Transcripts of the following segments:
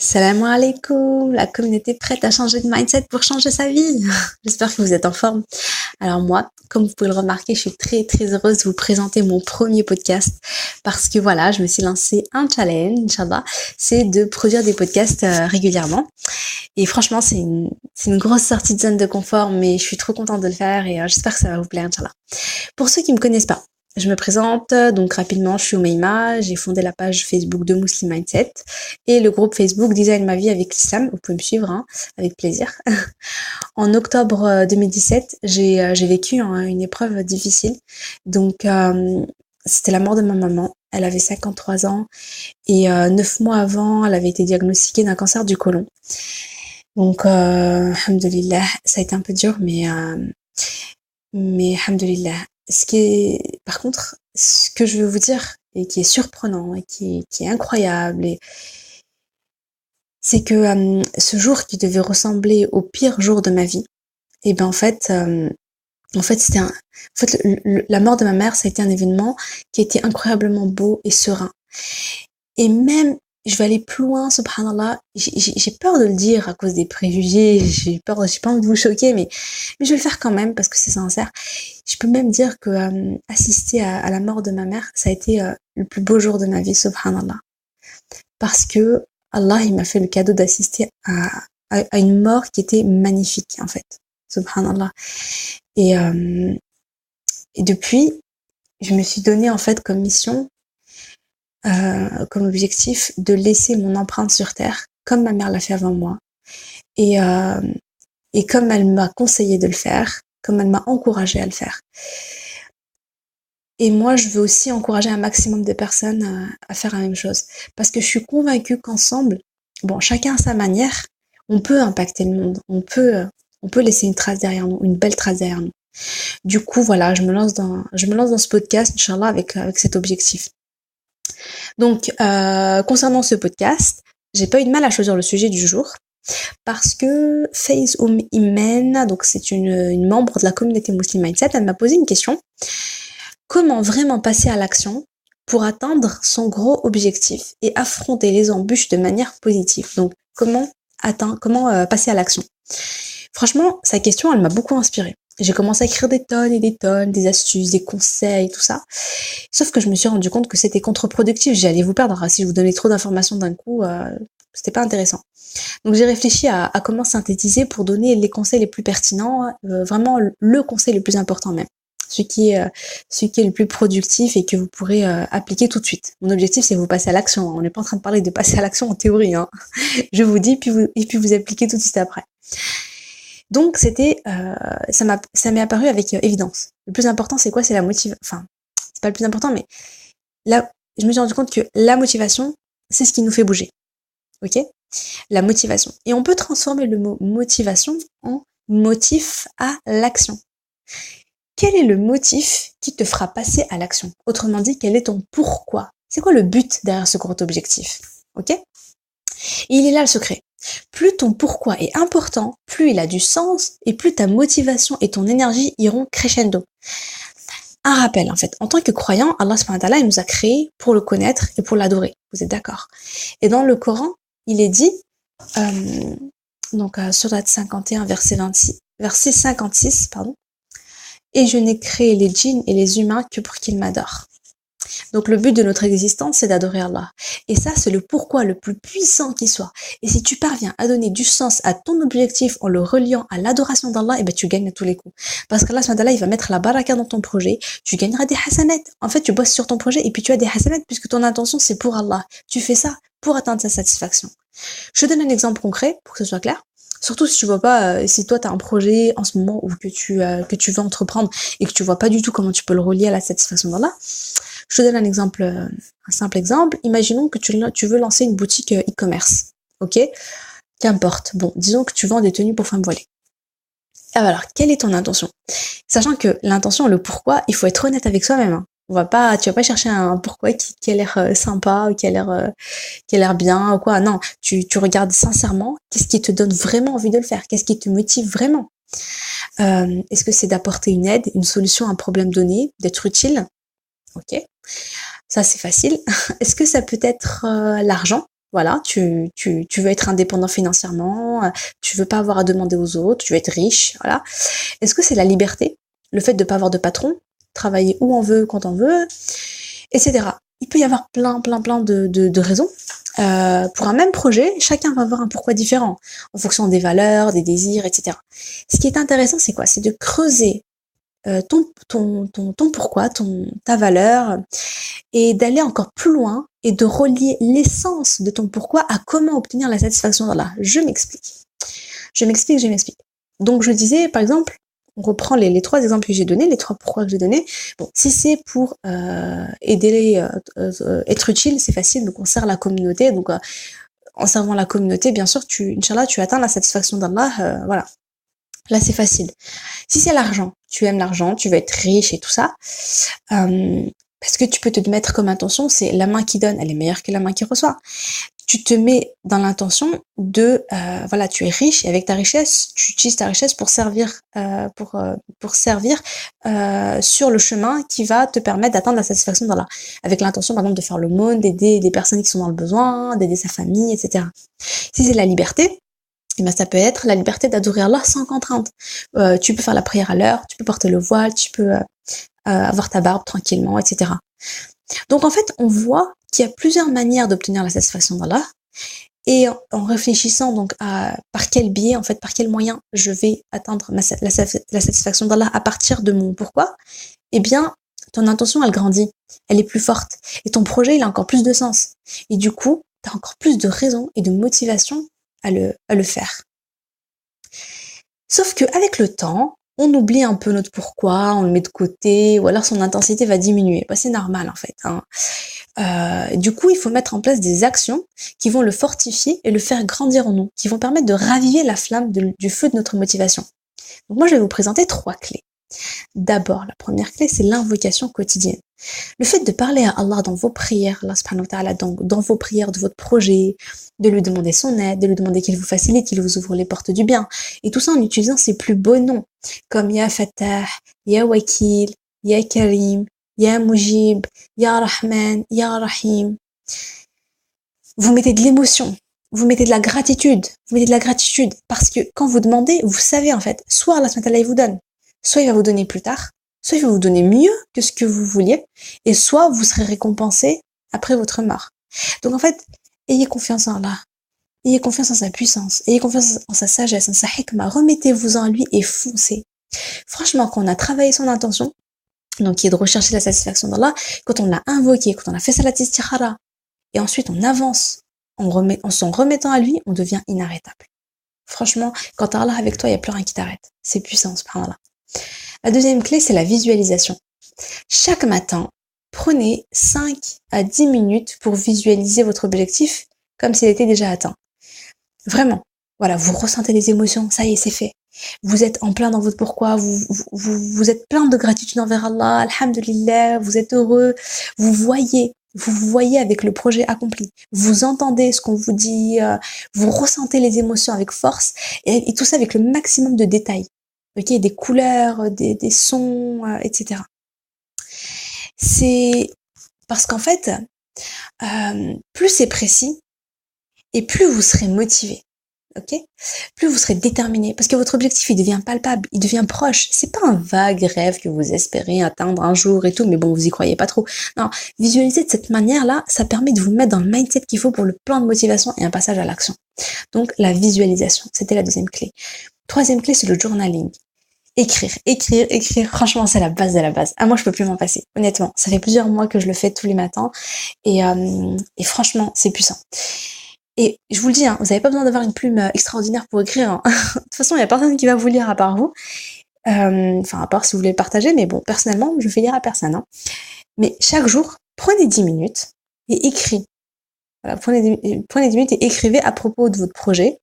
Salam alaikum, la communauté prête à changer de mindset pour changer sa vie. J'espère que vous êtes en forme. Alors moi, comme vous pouvez le remarquer, je suis très très heureuse de vous présenter mon premier podcast parce que voilà, je me suis lancé un challenge, Inch'Allah, c'est de produire des podcasts régulièrement. Et franchement, c'est une grosse sortie de zone de confort, mais je suis trop contente de le faire et j'espère que ça va vous plaire, Inch'Allah. Pour ceux qui me connaissent pas, je me présente, donc rapidement, je suis Oumaima, j'ai fondé la page Facebook de Muslim Mindset et le groupe Facebook Design ma vie avec l'islam, vous pouvez me suivre, hein, avec plaisir. En octobre 2017, j'ai vécu une épreuve difficile, donc c'était la mort de ma maman, elle avait 53 ans et 9 mois avant, elle avait été diagnostiquée d'un cancer du côlon. Donc, alhamdoulilah, ça a été un peu dur, mais alhamdoulilah. Par contre, ce que je veux vous dire, et qui est surprenant, et qui est incroyable, c'est que ce jour qui devait ressembler au pire jour de ma vie, et ben en fait, la mort de ma mère, ça a été un événement qui était incroyablement beau et serein. Et même, je vais aller plus loin, subhanallah, j'ai peur de le dire à cause des préjugés, j'ai pas envie de vous choquer, mais je vais le faire quand même parce que c'est sincère. Je peux même dire que assister à la mort de ma mère, ça a été le plus beau jour de ma vie, subhanallah. Parce que Allah, il m'a fait le cadeau d'assister à une mort qui était magnifique, en fait, subhanallah. Et depuis, je me suis donné en fait comme mission, comme objectif, de laisser mon empreinte sur terre, comme ma mère l'a fait avant moi. Et comme elle m'a conseillé de le faire, comme elle m'a encouragée à le faire. Et moi, je veux aussi encourager un maximum de personnes à faire la même chose. Parce que je suis convaincue qu'ensemble, bon, chacun à sa manière, on peut impacter le monde. On peut laisser une trace derrière nous, une belle trace derrière nous. Du coup, voilà, je me lance dans ce podcast, Inch'Allah, avec cet objectif. Donc, concernant ce podcast, j'ai pas eu de mal à choisir le sujet du jour. Parce que Faiz Imen, donc c'est une membre de la communauté Muslim Mindset, elle m'a posé une question. Comment vraiment passer à l'action pour atteindre son gros objectif et affronter les embûches de manière positive? Donc, comment passer à l'action? Franchement, sa question, elle m'a beaucoup inspirée. J'ai commencé à écrire des tonnes et des tonnes, des astuces, des conseils, tout ça. Sauf que je me suis rendu compte que c'était contre-productif. J'allais vous perdre si je vous donnais trop d'informations d'un coup. C'était pas intéressant. Donc j'ai réfléchi à comment synthétiser pour donner les conseils les plus pertinents, vraiment le conseil le plus important même. Ce qui est le plus productif et que vous pourrez appliquer tout de suite. Mon objectif, c'est que vous passez à l'action. On n'est pas en train de parler de passer à l'action en théorie. Hein. Je vous dis, puis vous appliquez tout de suite après. Donc c'était, ça m'est apparu avec évidence. Le plus important, c'est quoi? C'est la motivation. Enfin, c'est pas le plus important, mais là, je me suis rendu compte que la motivation, c'est ce qui nous fait bouger. Ok? La motivation. Et on peut transformer le mot motivation en motif à l'action. Quel est le motif qui te fera passer à l'action? Autrement dit, quel est ton pourquoi? C'est quoi le but derrière ce gros objectif? Ok? Et il est là le secret. Plus ton pourquoi est important, plus il a du sens et plus ta motivation et ton énergie iront crescendo. Un rappel en fait, en tant que croyant, Allah subhanahu wa ta'ala, il nous a créés pour le connaître et pour l'adorer. Vous êtes d'accord? Et dans le Coran, il est dit, donc Surat 51, verset 56, pardon, et je n'ai créé les djinns et les humains que pour qu'ils m'adorent. Donc le but de notre existence, c'est d'adorer Allah. Et ça, c'est le pourquoi le plus puissant qui soit. Et si tu parviens à donner du sens à ton objectif en le reliant à l'adoration d'Allah, et ben tu gagnes à tous les coups. Parce qu'Allah, il va mettre la baraka dans ton projet, tu gagneras des hasanats. En fait, tu bosses sur ton projet et puis tu as des hasanats puisque ton intention, c'est pour Allah. Tu fais ça pour atteindre sa satisfaction. Je te donne un exemple concret pour que ce soit clair. Surtout si tu vois pas, si toi tu as un projet en ce moment ou que tu veux entreprendre et que tu vois pas du tout comment tu peux le relier à la satisfaction d'Allah. Je te donne un simple exemple. Imaginons que tu veux lancer une boutique e-commerce. Ok? Qu'importe. Bon, disons que tu vends des tenues pour femmes voilées. Alors, quelle est ton intention? Sachant que l'intention, le pourquoi, il faut être honnête avec soi-même. Hein. Tu vas pas chercher un pourquoi qui a l'air sympa ou qui a l'air bien ou quoi. Non, tu regardes sincèrement qu'est-ce qui te donne vraiment envie de le faire, qu'est-ce qui te motive vraiment. Est-ce que c'est d'apporter une aide, une solution à un problème donné, d'être utile? Ok, ça c'est facile. Est-ce que ça peut être l'argent? Voilà, tu veux être indépendant financièrement, tu veux pas avoir à demander aux autres, tu veux être riche, voilà. Est-ce que c'est la liberté, le fait de pas avoir de patron, travailler où on veut, quand on veut, etc. Il peut y avoir plein de raisons. Pour un même projet, chacun va avoir un pourquoi différent, en fonction des valeurs, des désirs, etc. Ce qui est intéressant, c'est quoi? C'est de creuser ton pourquoi, ta valeur, et d'aller encore plus loin et de relier l'essence de ton pourquoi à comment obtenir la satisfaction d'Allah. Je m'explique. Je m'explique. Donc je disais, par exemple, on reprend les trois exemples que j'ai donnés, les trois pourquoi que j'ai donnés. Bon, si c'est pour aider, être utile, c'est facile, donc on sert la communauté, donc en servant la communauté, bien sûr, Inch'Allah, tu atteins la satisfaction d'Allah, voilà. Là, c'est facile. Si c'est l'argent, tu aimes l'argent, tu veux être riche et tout ça, parce que tu peux te mettre comme intention, c'est la main qui donne, elle est meilleure que la main qui reçoit. Tu te mets dans l'intention de, voilà, tu es riche et avec ta richesse, tu utilises ta richesse pour servir, pour servir sur le chemin qui va te permettre d'atteindre la satisfaction d'Allah. Avec l'intention, par exemple, de faire l'aumône, d'aider des personnes qui sont dans le besoin, d'aider sa famille, etc. Si c'est la liberté, eh ben, ça peut être la liberté d'adorer Allah sans contrainte. Tu peux faire la prière à l'heure, tu peux porter le voile, tu peux avoir ta barbe tranquillement, etc. Donc en fait, on voit qu'il y a plusieurs manières d'obtenir la satisfaction d'Allah. Et en réfléchissant donc à par quel biais, en fait, par quel moyen je vais atteindre la satisfaction d'Allah à partir de mon pourquoi, eh bien, ton intention, elle grandit, elle est plus forte. Et ton projet, il a encore plus de sens. Et du coup, tu as encore plus de raisons et de motivation à le faire. Sauf qu'avec le temps, on oublie un peu notre pourquoi, on le met de côté, ou alors son intensité va diminuer. Bah, c'est normal en fait. Du coup, il faut mettre en place des actions qui vont le fortifier et le faire grandir en nous, qui vont permettre de raviver la flamme du feu de notre motivation. Donc moi, je vais vous présenter 3 clés. D'abord, la première clé, c'est l'invocation quotidienne. Le fait de parler à Allah dans vos prières, Allah subhanahu wa ta'ala, dans vos prières de votre projet, de lui demander son aide, de lui demander qu'il vous facilite, qu'il vous ouvre les portes du bien. Et tout ça en utilisant ses plus beaux noms, comme Ya Fattah, Ya Wakil, Ya Karim, Ya Mujib, Ya Rahman, Ya Rahim. Vous mettez de l'émotion, vous mettez de la gratitude, parce que quand vous demandez, vous savez en fait, soit Allah subhanahu wa ta'ala il vous donne, soit il va vous donner plus tard, soit il va vous donner mieux que ce que vous vouliez, et soit vous serez récompensé après votre mort. Donc en fait, ayez confiance en Allah, ayez confiance en sa puissance, ayez confiance en sa sagesse, en sa hikmah, remettez-vous en lui et foncez. Franchement, quand on a travaillé son intention, donc qui est de rechercher la satisfaction d'Allah, quand on l'a invoqué, quand on a fait salat istikhara, et ensuite on avance, en s'en remettant à lui, on devient inarrêtable. Franchement, quand t'as Allah avec toi, il n'y a plus rien qui t'arrête. C'est puissant, subhanallah. La deuxième clé, c'est la visualisation. Chaque matin, prenez 5 à 10 minutes pour visualiser votre objectif comme s'il était déjà atteint. Vraiment. Voilà, vous ressentez les émotions, ça y est, c'est fait. Vous êtes en plein dans votre pourquoi, vous êtes plein de gratitude envers Allah, alhamdulillah, vous êtes heureux, vous voyez avec le projet accompli, vous entendez ce qu'on vous dit, vous ressentez les émotions avec force, et tout ça avec le maximum de détails, ok, des couleurs, des sons, etc. C'est parce qu'en fait, plus c'est précis, et plus vous serez motivé. Ok, plus vous serez déterminé, parce que votre objectif il devient palpable, il devient proche. C'est pas un vague rêve que vous espérez atteindre un jour et tout, mais bon, vous y croyez pas trop. Non, visualiser de cette manière-là, ça permet de vous mettre dans le mindset qu'il faut pour le plan de motivation et un passage à l'action. Donc la visualisation, c'était la deuxième clé. Troisième clé, c'est le journaling. Écrire. Franchement, c'est la base de la base. Ah, moi, je peux plus m'en passer. Honnêtement, ça fait plusieurs mois que je le fais tous les matins, et franchement, c'est puissant. Et je vous le dis, hein, vous n'avez pas besoin d'avoir une plume extraordinaire pour écrire. Hein. De toute façon, il n'y a personne qui va vous lire à part vous. Enfin, à part si vous voulez le partager, mais bon, personnellement, je fais lire à personne. Hein. Mais chaque jour, prenez 10 minutes et écrivez. Voilà, prenez 10 minutes et écrivez à propos de votre projet.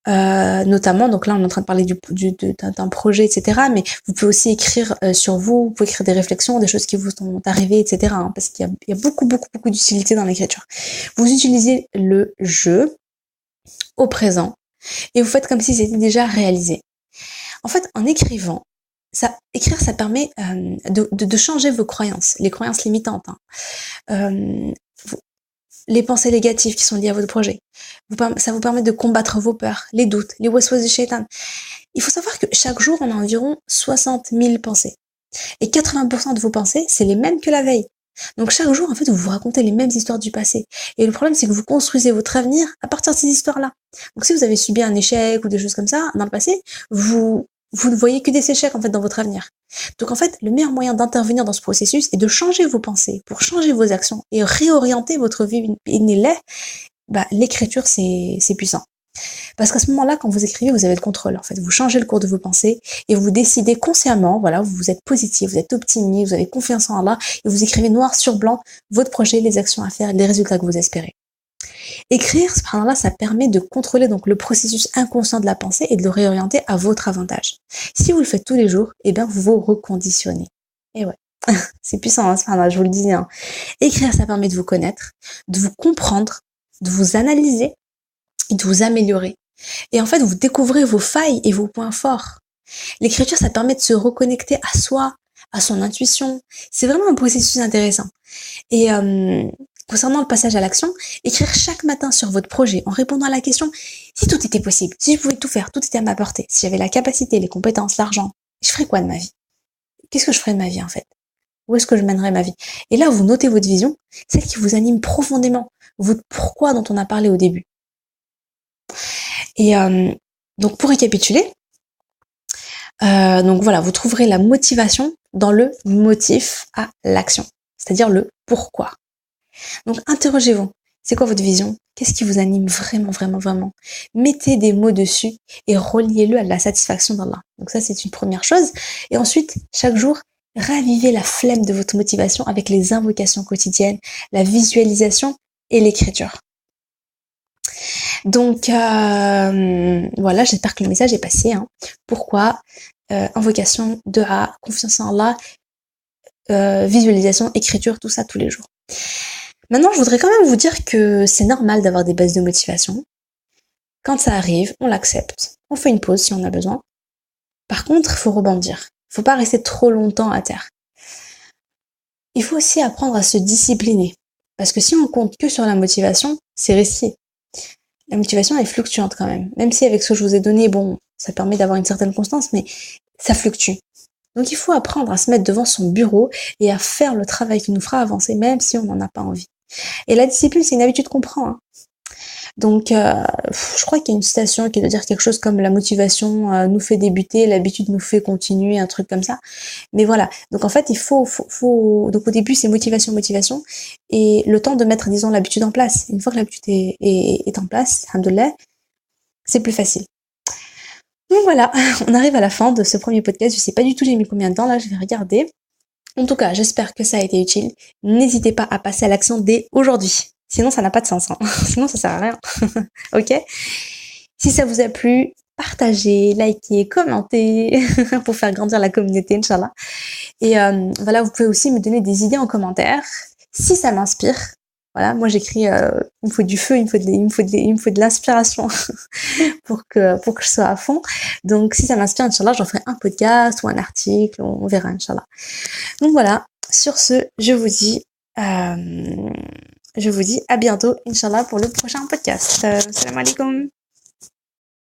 Notamment, donc là on est en train de parler d'un projet, etc. Mais vous pouvez aussi écrire sur vous pouvez écrire des réflexions, des choses qui vous sont arrivées, etc. Hein, parce qu'il y a beaucoup d'utilité dans l'écriture. Vous utilisez le je au présent et vous faites comme si c'était déjà réalisé. En fait, en écrivant, écrire ça permet de changer vos croyances, les croyances limitantes. Hein. les pensées négatives qui sont liées à votre projet. Ça vous permet de combattre vos peurs, les doutes, les waswas du shaitan. Il faut savoir que chaque jour, on a environ 60 000 pensées. Et 80% de vos pensées, c'est les mêmes que la veille. Donc chaque jour, en fait, vous vous racontez les mêmes histoires du passé. Et le problème, c'est que vous construisez votre avenir à partir de ces histoires-là. Donc si vous avez subi un échec ou des choses comme ça dans le passé, vous ne voyez que des échecs en fait dans votre avenir. Donc en fait, le meilleur moyen d'intervenir dans ce processus est de changer vos pensées pour changer vos actions et réorienter votre vie. L'écriture, c'est puissant. Parce qu'à ce moment-là, quand vous écrivez, vous avez le contrôle. En fait, vous changez le cours de vos pensées et vous décidez consciemment, voilà, vous êtes positif, vous êtes optimiste, vous avez confiance en Allah et vous écrivez noir sur blanc votre projet, les actions à faire, les résultats que vous espérez. Écrire, subhanallah, ça permet de contrôler donc le processus inconscient de la pensée et de le réorienter à votre avantage. Si vous le faites tous les jours, eh bien, vous vous reconditionnez. Et ouais, c'est puissant, hein, subhanallah, je vous le dis. Hein. Écrire, ça permet de vous connaître, de vous comprendre, de vous analyser et de vous améliorer. Et en fait, vous découvrez vos failles et vos points forts. L'écriture, ça permet de se reconnecter à soi, à son intuition. C'est vraiment un processus intéressant. Et concernant le passage à l'action, écrire chaque matin sur votre projet en répondant à la question si tout était possible, si je pouvais tout faire, tout était à ma portée, si j'avais la capacité, les compétences, l'argent, je ferais quoi de ma vie? Qu'est-ce que je ferais de ma vie en fait? Où est-ce que je mènerais ma vie? Et là, vous notez votre vision, celle qui vous anime profondément, votre pourquoi dont on a parlé au début. Et donc pour récapituler, donc voilà, vous trouverez la motivation dans le motif à l'action, c'est-à-dire le pourquoi. Donc interrogez-vous, c'est quoi votre vision? Qu'est-ce qui vous anime vraiment, vraiment, vraiment? Mettez des mots dessus et reliez-le à la satisfaction d'Allah. Donc ça, c'est une première chose. Et ensuite, chaque jour, ravivez la flemme de votre motivation avec les invocations quotidiennes, la visualisation et l'écriture. Donc voilà, j'espère que le message est passé. Hein. Pourquoi invocation, dua, confiance en Allah, visualisation, écriture, tout ça tous les jours. Maintenant, je voudrais quand même vous dire que c'est normal d'avoir des baisses de motivation. Quand ça arrive, on l'accepte. On fait une pause si on a besoin. Par contre, il faut rebondir. Il ne faut pas rester trop longtemps à terre. Il faut aussi apprendre à se discipliner. Parce que si on compte que sur la motivation, c'est risqué. La motivation, elle est fluctuante quand même. Même si avec ce que je vous ai donné, bon, ça permet d'avoir une certaine constance, mais ça fluctue. Donc il faut apprendre à se mettre devant son bureau et à faire le travail qui nous fera avancer, même si on n'en a pas envie. Et la discipline, c'est une habitude qu'on prend. Hein. Donc, je crois qu'il y a une citation qui doit dire quelque chose comme la motivation nous fait débuter, l'habitude nous fait continuer, un truc comme ça. Mais voilà. Donc en fait, il faut donc au début, c'est motivation, et le temps de mettre, disons, l'habitude en place. Une fois que l'habitude est en place, alhamdoulilah, c'est plus facile. Donc voilà, on arrive à la fin de ce premier podcast. Je sais pas du tout j'ai mis combien de temps là, je vais regarder. En tout cas, j'espère que ça a été utile. N'hésitez pas à passer à l'action dès aujourd'hui. Sinon, ça n'a pas de sens. Hein. Sinon, ça sert à rien. Ok? Si ça vous a plu, partagez, likez, commentez pour faire grandir la communauté, Inch'Allah. Et voilà, vous pouvez aussi me donner des idées en commentaire si ça m'inspire. Voilà, moi j'écris, il me faut du feu, il me faut de l'inspiration pour que je sois à fond. Donc si ça m'inspire, Inch'Allah, j'en ferai un podcast ou un article, on verra, Inch'Allah. Donc voilà, sur ce, je vous dis à bientôt, Inch'Allah, pour le prochain podcast. Salam alaikum.